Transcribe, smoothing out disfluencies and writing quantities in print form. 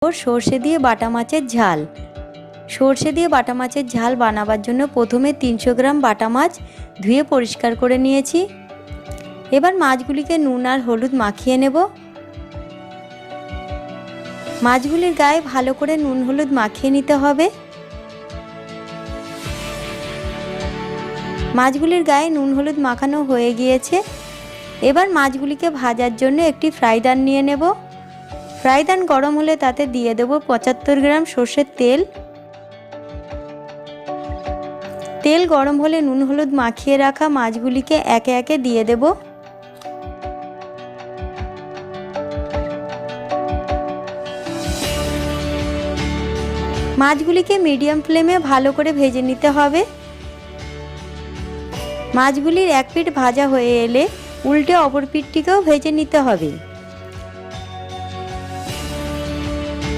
ও সর্ষে দিয়ে বাটা মাছের ঝাল। সর্ষে দিয়ে বাটা মাছের ঝাল বানাবার জন্য প্রথমে 300 গ্রাম বাটা মাছ ধুয়ে পরিষ্কার করে নিয়েছি। এবার মাছগুলিকে নুন আর হলুদ মাখিয়ে নেব। মাছগুলির গায়ে ভালো করে নুন হলুদ মাখিয়ে নিতে হবে। মাছগুলির গায়ে নুন হলুদ মাখানো হয়ে গিয়েছে। এবার মাছগুলিকে ভাজার জন্য একটি ফ্রাই প্যান নিয়ে নেব। ফ্রাই প্যান গরম হলে তাতে দিয়ে দেব 75 গ্রাম সর্ষের তেল। তেল গরম হলে নুন হলুদ মাখিয়ে রাখা মাছগুলিকে একে একে দিয়ে দেব। মাছগুলিকে মিডিয়াম ফ্লেমে ভালো করে ভেজে নিতে হবে। মাছগুলির এক পিঠ ভাজা হয়ে এলে উল্টে অপর পিঠটিকেও ভেজে নিতে হবে।